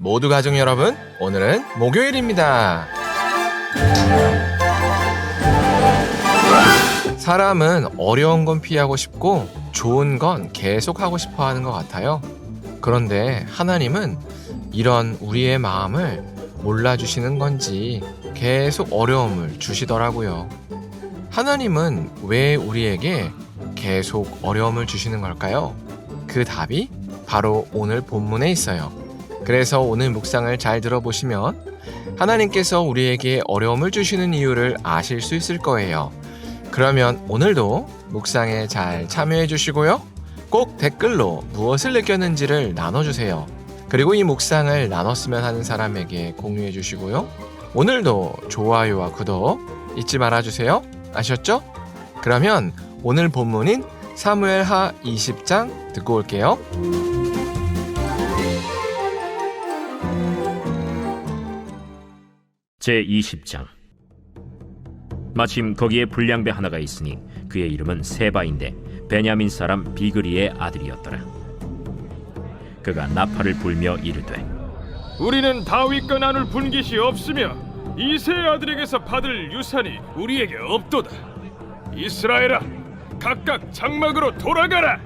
모두 가족 여러분, 오늘은 목요일입니다. 사람은 어려운 건 피하고 싶고 좋은 건 계속 하고 싶어 하는 것 같아요. 그런데 하나님은 이런 우리의 마음을 몰라주시는 건지 계속 어려움을 주시더라고요. 하나님은 왜 우리에게 계속 어려움을 주시는 걸까요? 그 답이 바로 오늘 본문에 있어요. 그래서 오늘 묵상을 잘 들어보시면 하나님께서 우리에게 어려움을 주시는 이유를 아실 수 있을 거예요. 그러면 오늘도 묵상에 잘 참여해 주시고요. 꼭 댓글로 무엇을 느꼈는지를 나눠주세요. 그리고 이 묵상을 나눴으면 하는 사람에게 공유해 주시고요. 오늘도 좋아요와 구독 잊지 말아주세요. 아셨죠? 그러면 오늘 본문인 사무엘하 20장 듣고 올게요. 제20장. 마침 거기에 불량배 하나가 있으니 그의 이름은 세바인데 베냐민 사람 비그리의 아들이었더라. 그가 나팔을 불며 이르되, 우리는 다윗과 나눌 분깃이 없으며 이새의 아들에게서 받을 유산이 우리에게 없도다. 이스라엘아, 각각 장막으로 돌아가라.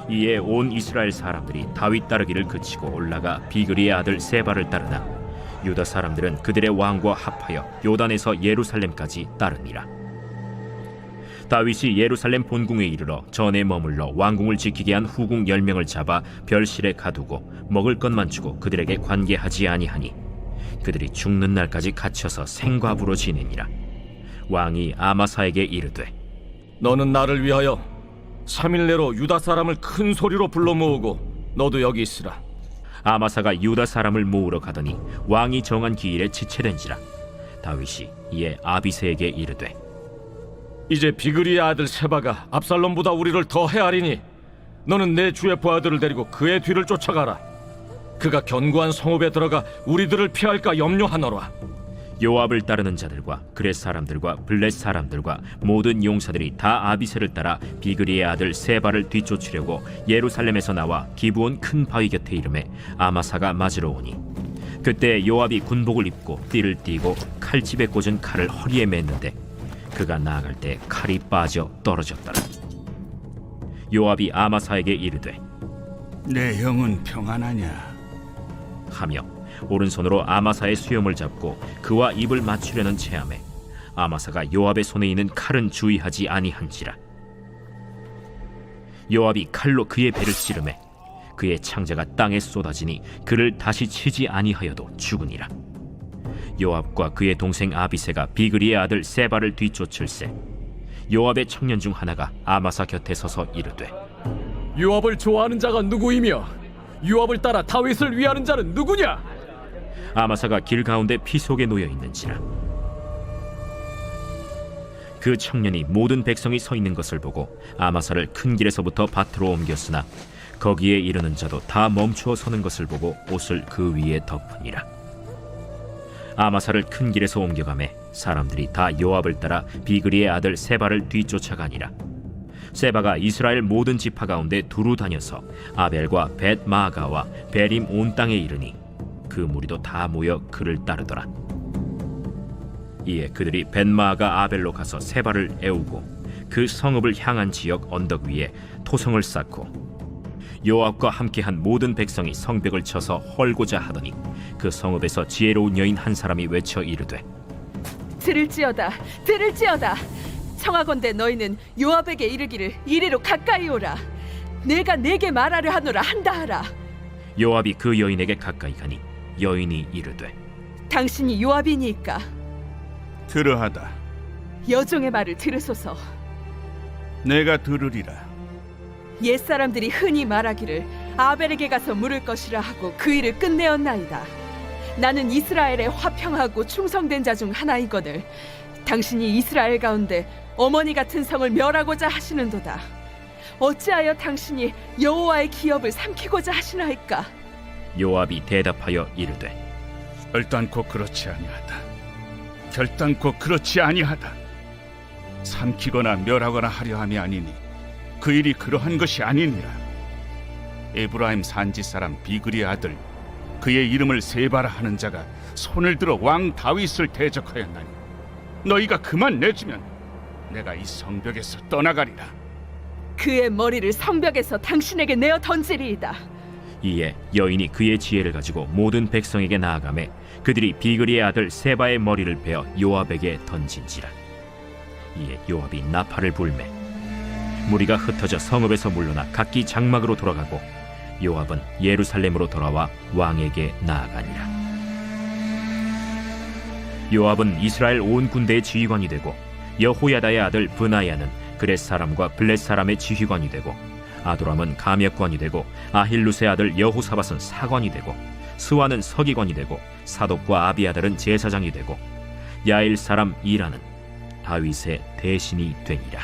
이에 온 이스라엘 사람들이 다윗 따르기를 그치고 올라가 비그리의 아들 세바를 따르나 유다 사람들은 그들의 왕과 합하여 요단에서 예루살렘까지 따르니라. 다윗이 예루살렘 본궁에 이르러 전에 머물러 왕궁을 지키게 한 후궁 10명을 잡아 별실에 가두고 먹을 것만 주고 그들에게 관계하지 아니하니 그들이 죽는 날까지 갇혀서 생과부로 지내니라. 왕이 아마사에게 이르되, 너는 나를 위하여 3일 내로 유다 사람을 큰 소리로 불러 모으고 너도 여기 있으라. 아마사가 유다 사람을 모으러 가더니 왕이 정한 기일에 지체된지라. 다윗이 이에 아비새에게 이르되, 이제 비그리의 아들 세바가 압살롬보다 우리를 더 헤아리니 너는 내 주의 부하들을 데리고 그의 뒤를 쫓아가라. 그가 견고한 성읍에 들어가 우리들을 피할까 염려하노라. 요압을 따르는 자들과 그렛 사람들과 블렛 사람들과 모든 용사들이 다 아비새를 따라 비그리의 아들 세바를 뒤쫓으려고 예루살렘에서 나와 기브온 큰 바위 곁에 이르매 아마사가 맞으러 오니 그때 요압이 군복을 입고 띠를 띠고 칼집에 꽂은 칼을 허리에 맸는데 그가 나아갈 때 칼이 빠져 떨어졌더라. 요압이 아마사에게 이르되, 내 형은 평안하냐? 하며 오른손으로 아마사의 수염을 잡고 그와 입을 맞추려는 체함에 아마사가 요압의 손에 있는 칼은 주의하지 아니한지라. 요압이 칼로 그의 배를 찌르매 그의 창자가 땅에 쏟아지니 그를 다시 치지 아니하여도 죽으니라. 요압과 그의 동생 아비새가 비그리의 아들 세바를 뒤쫓을세 요압의 청년 중 하나가 아마사 곁에 서서 이르되, 요압을 좋아하는 자가 누구이며 요압을 따라 다윗을 위하는 자는 누구냐? 아마사가 길 가운데 피 속에 놓여 있는지라. 그 청년이 모든 백성이 서 있는 것을 보고 아마사를 큰 길에서부터 밭으로 옮겼으나 거기에 이르는 자도 다 멈추어 서는 것을 보고 옷을 그 위에 덮으니라. 아마사를 큰 길에서 옮겨가매 사람들이 다 요압을 따라 비그리의 아들 세바를 뒤쫓아가니라. 세바가 이스라엘 모든 지파 가운데 두루 다녀서 아벨과 벳마가와 베림 온 땅에 이르니 그 무리도 다 모여 그를 따르더라. 이에 그들이 벳마가 아벨로 가서 세바를 애우고 그 성읍을 향한 지역 언덕 위에 토성을 쌓고 요압과 함께한 모든 백성이 성벽을 쳐서 헐고자 하더니 그 성읍에서 지혜로운 여인 한 사람이 외쳐 이르되, 들을지어다, 들을지어다. 청하건대 너희는 요압에게 이르기를 이리로 가까이 오라. 내가 내게 말하려 하노라 한다 하라. 요압이 그 여인에게 가까이 가니 여인이 이르되, 당신이 요압이니까 들으하다. 여종의 말을 들으소서. 내가 들으리라. 옛사람들이 흔히 말하기를 아벨에게 가서 물을 것이라 하고 그 일을 끝내었나이다. 나는 이스라엘의 화평하고 충성된 자 중 하나이거늘 당신이 이스라엘 가운데 어머니 같은 성을 멸하고자 하시는도다. 어찌하여 당신이 여호와의 기업을 삼키고자 하시나이까? 요압이 대답하여 이르되, 결단코 그렇지 아니하다. 결단코 그렇지 아니하다. 삼키거나 멸하거나 하려 함이 아니니 그 일이 그러한 것이 아니니라. 에브라임 산지 사람 비그리의 아들 그의 이름을 세바라 하는 자가 손을 들어 왕 다윗을 대적하였나니 너희가 그만 내주면 내가 이 성벽에서 떠나가리라. 그의 머리를 성벽에서 당신에게 내어 던지리이다. 이에 여인이 그의 지혜를 가지고 모든 백성에게 나아가매 그들이 비그리의 아들 세바의 머리를 베어 요압에게 던진지라. 이에 요압이 나팔을 불매 무리가 흩어져 성읍에서 물러나 각기 장막으로 돌아가고 요압은 예루살렘으로 돌아와 왕에게 나아가니라. 요압은 이스라엘 온 군대의 지휘관이 되고 여호야다의 아들 브나야는 그렛 사람과 블렛 사람의 지휘관이 되고 아도람은 감역관이 되고 아힐루스의 아들 여호사밧은 사관이 되고 스와는 서기관이 되고 사독과 아비아달은 제사장이 되고 야일 사람 이라는 다윗의 대신이 되니라.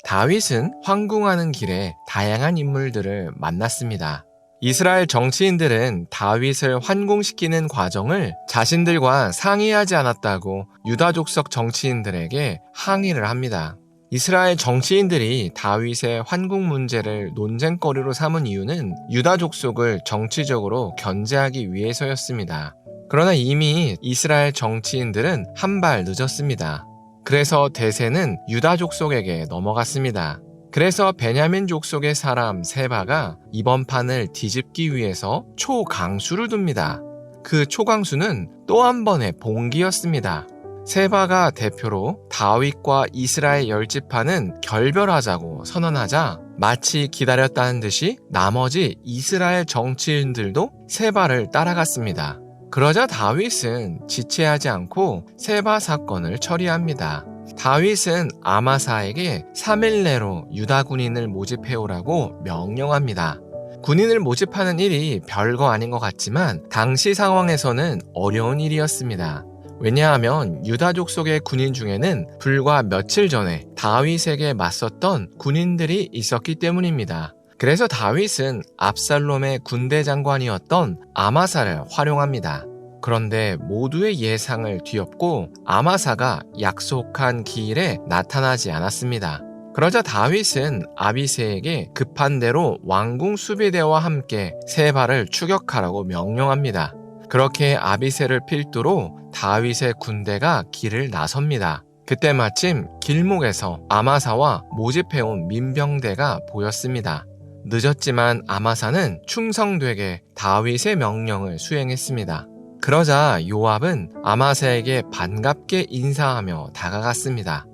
다윗은 황궁하는 길에 다양한 인물들을 만났습니다. 이스라엘 정치인들은 다윗을 환궁시키는 과정을 자신들과 상의하지 않았다고 유다 족속 정치인들에게 항의를 합니다. 이스라엘 정치인들이 다윗의 환궁 문제를 논쟁거리로 삼은 이유는 유다 족속을 정치적으로 견제하기 위해서였습니다. 그러나 이미 이스라엘 정치인들은 한 발 늦었습니다. 그래서 대세는 유다 족속에게 넘어갔습니다. 그래서 베냐민 족속의 사람 세바가 이번 판을 뒤집기 위해서 초강수를 둡니다. 그 초강수는 또 한 번의 봉기였습니다. 세바가 대표로 다윗과 이스라엘 10지파는 결별하자고 선언하자 마치 기다렸다는 듯이 나머지 이스라엘 정치인들도 세바를 따라갔습니다. 그러자 다윗은 지체하지 않고 세바 사건을 처리합니다. 다윗은 아마사에게 3일 내로 유다 군인을 모집해오라고 명령합니다. 군인을 모집하는 일이 별거 아닌 것 같지만 당시 상황에서는 어려운 일이었습니다. 왜냐하면 유다 족속의 군인 중에는 불과 며칠 전에 다윗에게 맞섰던 군인들이 있었기 때문입니다. 그래서 다윗은 압살롬의 군대 장관이었던 아마사를 활용합니다. 그런데 모두의 예상을 뒤엎고 아마사가 약속한 기일에 나타나지 않았습니다. 그러자 다윗은 아비새에게 급한 대로 왕궁 수비대와 함께 세바를 추격하라고 명령합니다. 그렇게 아비새를 필두로 다윗의 군대가 길을 나섭니다. 그때 마침 길목에서 아마사와 모집해온 민병대가 보였습니다. 늦었지만 아마사는 충성되게 다윗의 명령을 수행했습니다. 그러자 요압은 아마사에게 반갑게 인사하며 다가갔습니다.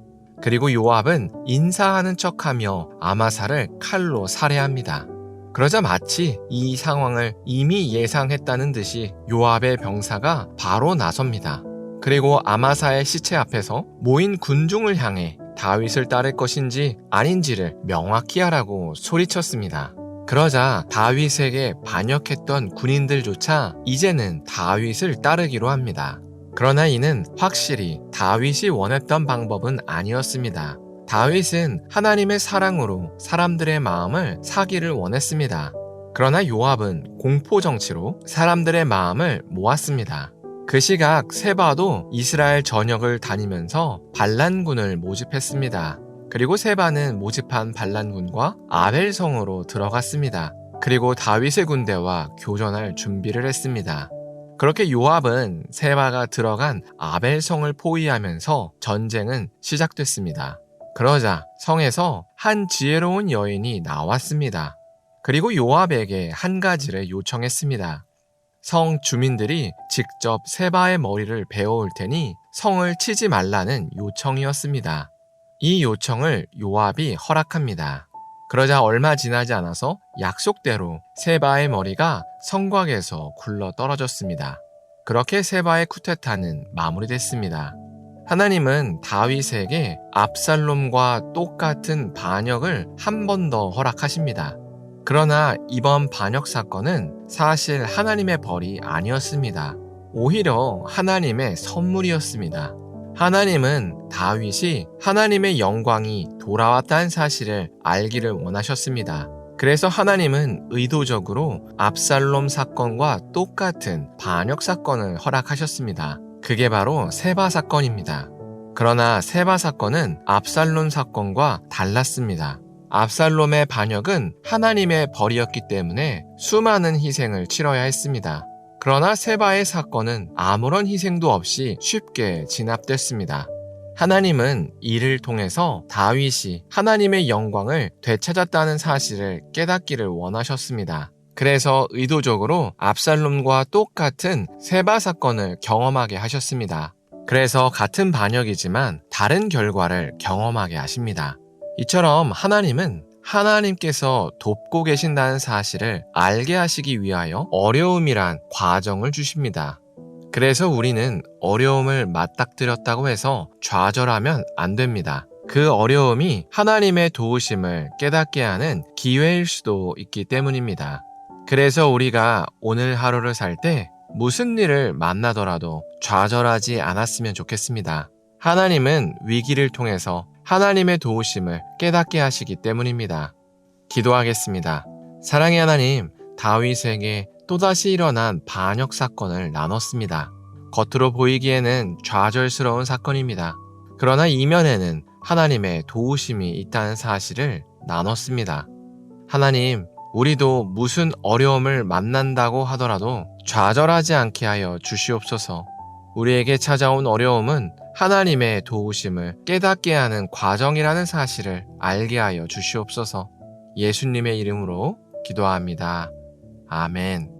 그리고 요압은 인사하는 척하며 아마사를 칼로 살해합니다. 그러자 마치 이 상황을 이미 예상했다는 듯이 요압의 병사가 바로 나섭니다. 그리고 아마사의 시체 앞에서 모인 군중을 향해 다윗을 따를 것인지 아닌지를 명확히 하라고 소리쳤습니다. 그러자 다윗에게 반역했던 군인들조차 이제는 다윗을 따르기로 합니다. 그러나 이는 확실히 다윗이 원했던 방법은 아니었습니다. 다윗은 하나님의 사랑으로 사람들의 마음을 사기를 원했습니다. 그러나 요압은 공포 정치로 사람들의 마음을 모았습니다. 그 시각 세바도 이스라엘 전역을 다니면서 반란군을 모집했습니다. 그리고 세바는 모집한 반란군과 아벨성으로 들어갔습니다. 그리고 다윗의 군대와 교전할 준비를 했습니다. 그렇게 요압은 세바가 들어간 아벨성을 포위하면서 전쟁은 시작됐습니다. 그러자 성에서 한 지혜로운 여인이 나왔습니다. 그리고 요압에게 한 가지를 요청했습니다. 성 주민들이 직접 세바의 머리를 베어올 테니 성을 치지 말라는 요청이었습니다. 이 요청을 요압이 허락합니다. 그러자 얼마 지나지 않아서 약속대로 세바의 머리가 성곽에서 굴러 떨어졌습니다. 그렇게 세바의 쿠데타는 마무리됐습니다. 하나님은 다윗에게 압살롬과 똑같은 반역을 한 번 더 허락하십니다. 그러나 이번 반역 사건은 사실 하나님의 벌이 아니었습니다. 오히려 하나님의 선물이었습니다. 하나님은 다윗이 하나님의 영광이 돌아왔다는 사실을 알기를 원하셨습니다. 그래서 하나님은 의도적으로 압살롬 사건과 똑같은 반역 사건을 허락하셨습니다. 그게 바로 세바 사건입니다. 그러나 세바 사건은 압살롬 사건과 달랐습니다. 압살롬의 반역은 하나님의 벌이었기 때문에 수많은 희생을 치러야 했습니다. 그러나 세바의 사건은 아무런 희생도 없이 쉽게 진압됐습니다. 하나님은 이를 통해서 다윗이 하나님의 영광을 되찾았다는 사실을 깨닫기를 원하셨습니다. 그래서 의도적으로 압살롬과 똑같은 세바 사건을 경험하게 하셨습니다. 그래서 같은 반역이지만 다른 결과를 경험하게 하십니다. 이처럼 하나님은 하나님께서 돕고 계신다는 사실을 알게 하시기 위하여 어려움이란 과정을 주십니다. 그래서 우리는 어려움을 맞닥뜨렸다고 해서 좌절하면 안 됩니다. 그 어려움이 하나님의 도우심을 깨닫게 하는 기회일 수도 있기 때문입니다. 그래서 우리가 오늘 하루를 살 때 무슨 일을 만나더라도 좌절하지 않았으면 좋겠습니다. 하나님은 위기를 통해서 하나님의 도우심을 깨닫게 하시기 때문입니다. 기도하겠습니다. 사랑의 하나님, 다윗에게 또다시 일어난 반역 사건을 나눴습니다. 겉으로 보이기에는 좌절스러운 사건입니다. 그러나 이면에는 하나님의 도우심이 있다는 사실을 나눴습니다. 하나님, 우리도 무슨 어려움을 만난다고 하더라도 좌절하지 않게 하여 주시옵소서. 우리에게 찾아온 어려움은 하나님의 도우심을 깨닫게 하는 과정이라는 사실을 알게 하여 주시옵소서. 예수님의 이름으로 기도합니다. 아멘.